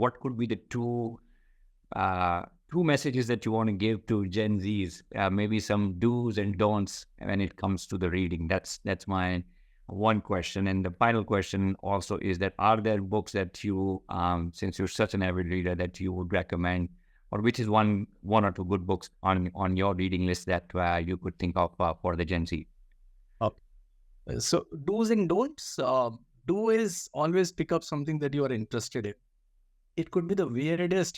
what could be the two messages that you want to give to Gen Zs? Maybe some do's and don'ts when it comes to the reading. That's my one question. And the final question also is that, are there books that you, since you're such an avid reader, that you would recommend, or which is one or two good books on your reading list that you could think of for the Gen Z? So do's and don'ts. Do is always pick up something that you are interested in. It could be the weirdest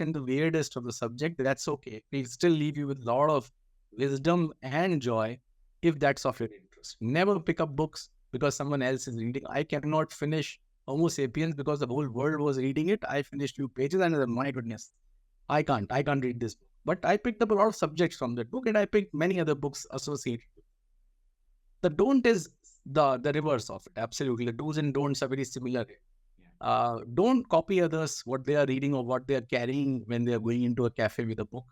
of the subject. That's okay. We'll still leave you with a lot of wisdom and joy if that's of your interest. Never pick up books because someone else is reading. I cannot finish Homo sapiens because the whole world was reading it. I finished few pages and my goodness, I can't read this book. But I picked up a lot of subjects from that book, and I picked many other books associated with it. The don't is the reverse of it. Absolutely. The do's and don'ts are very similar. Don't copy others, what they are reading or what they are carrying when they are going into a cafe with a book.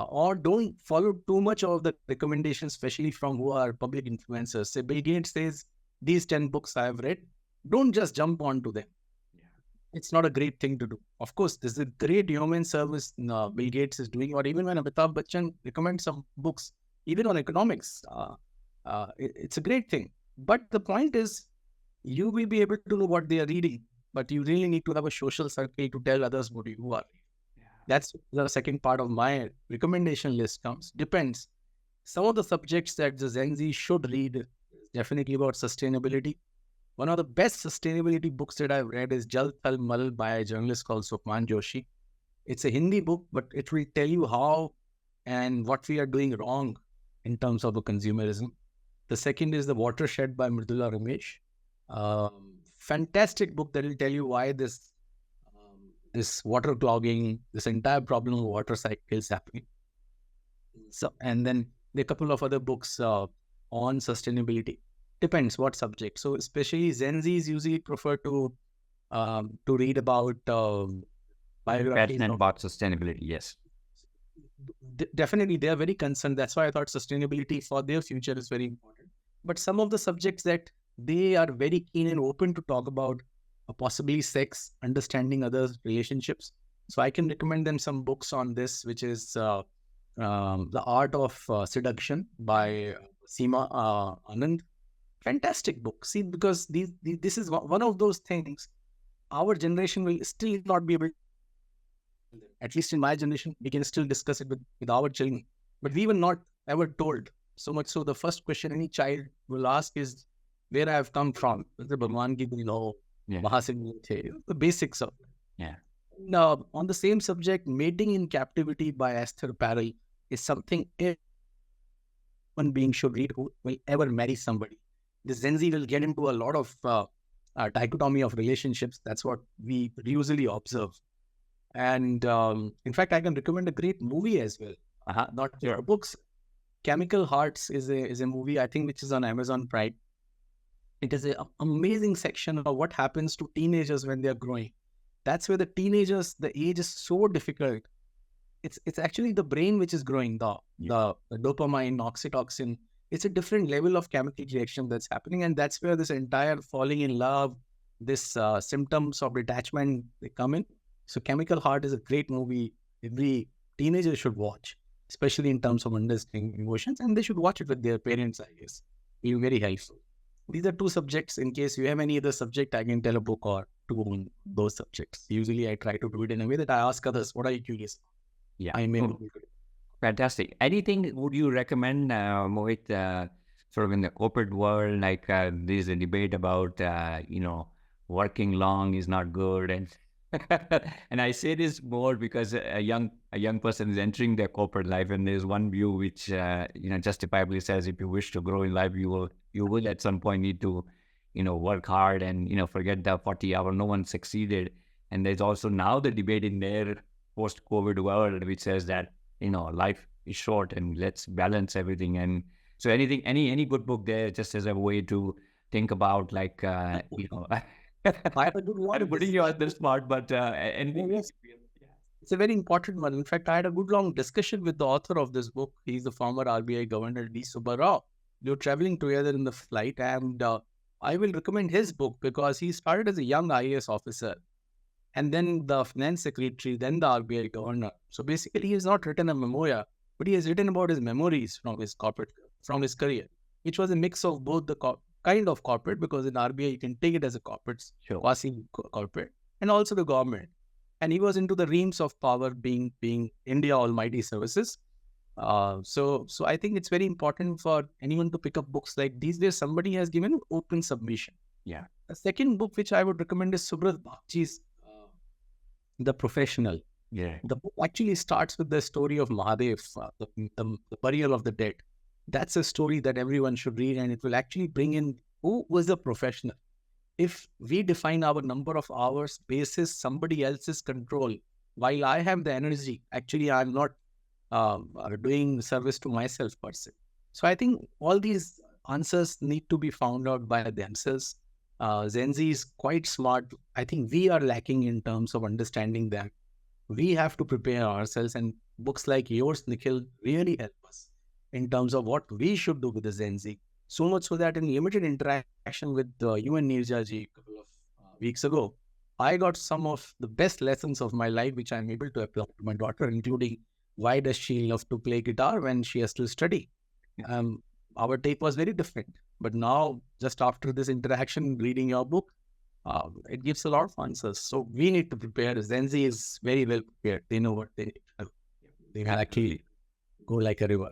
Or don't follow too much of the recommendations, especially from who are public influencers. Say Bill Gates says, these 10 books I have read, don't just jump onto them. It's not a great thing to do. Of course, this is a great human service Bill Gates is doing, or even when Amitabh Bachchan recommends some books, even on economics, it's a great thing. But the point is, you will be able to know what they are reading, but you really need to have a social circle to tell others what you are reading. That's the second part of my recommendation list comes. Depends. Some of the subjects that the Gen Z should read is definitely about sustainability. One of the best sustainability books that I've read is Jal Thal Mal by a journalist called Sukhman Joshi. It's a Hindi book, but it will tell you how and what we are doing wrong in terms of the consumerism. The second is The Watershed by Mridula Ramesh. Fantastic book that will tell you why this water clogging, this entire problem of water cycle is happening. So, and then there are a couple of other books on sustainability. Depends what subject. So especially Gen Zs usually prefer to read about biographies. Passionate about sustainability, yes. Definitely, they are very concerned. That's why I thought sustainability for their future is very important. But some of the subjects that they are very keen and open to talk about, possibly sex, understanding others' relationships. So I can recommend them some books on this, which is The Art of Seduction by Seema Anand. Fantastic book. See, because this is one of those things our generation will still not be able to, at least in my generation, we can still discuss it with our children. But we were not ever told. So much so the first question any child will ask is where I have come from. The Bhagwan ki the basics of it. Yeah. Now, on the same subject, Mating in Captivity by Esther Perel is something one being should read who will ever marry somebody. The Gen Z will get into a lot of dichotomy of relationships. That's what we usually observe. And in fact, I can recommend a great movie as well. Not your books. Chemical Hearts is a movie, I think, which is on Amazon Prime. It is an amazing section of what happens to teenagers when they are growing. That's where the teenagers, the age is so difficult. It's actually the brain which is growing, the dopamine, oxytocin. It's a different level of chemical reaction that's happening. And that's where this entire falling in love, this symptoms of detachment, they come in. So Chemical Heart is a great movie. Every teenager should watch, especially in terms of understanding emotions. And they should watch it with their parents, I guess. It'll be very helpful. These are two subjects. In case you have any other subject, I can tell a book or two on those subjects. Usually I try to do it in a way that I ask others, what are you curious about? Yeah. I may Fantastic. Anything would you recommend, Mohit, sort of in the corporate world, like there's a debate about, working long is not good. And and I say this more because a young person is entering their corporate life, and there's one view which, justifiably says if you wish to grow in life, you will at some point need to, work hard and, forget the 40-hour, no one succeeded. And there's also now the debate in their post-COVID world, which says that, life is short and let's balance everything. And so any good book there, just as a way to think about, like, I have a good one. I'm putting you on this part, but anything. Yes. It's a very important one. In fact, I had a good long discussion with the author of this book. He's the former RBI Governor D. Subba Rao. We were traveling together in the flight, and I will recommend his book because he started as a young IAS officer. and then the finance secretary, then the RBI governor. So basically, he has not written a memoir, but he has written about his memories from his career, which was a mix of both the kind of corporate, because in RBI you can take it as a corporate, Sure. quasi corporate, and also the government. And he was into the realms of power, being India Almighty Services. So I think it's very important for anyone to pick up books like these, where somebody has given open submission. Yeah. The second book which I would recommend is Subrat Bakhchi's The Professional. Yeah. The book actually starts with the story of Mahadev, the burial of the dead. That's a story that everyone should read, and it will actually bring in who was the professional. If we define our number of hours basis somebody else's control, while I have the energy, actually I'm not doing service to myself per se. So I think all these answers need to be found out by themselves. Gen Z is quite smart. I think we are lacking in terms of understanding them. We have to prepare ourselves, and books like yours, Nikhil, really help us in terms of what we should do with the Gen Z. So much so that in limited interaction with you and Nirja ji a couple of weeks ago, I got some of the best lessons of my life, which I'm able to apply to my daughter, including why does she love to play guitar when she has to study? Our take was very different. But now, just after this interaction, reading your book, it gives a lot of answers. So we need to prepare. Gen Z is very well prepared. They know what they need. They can actually go like a river.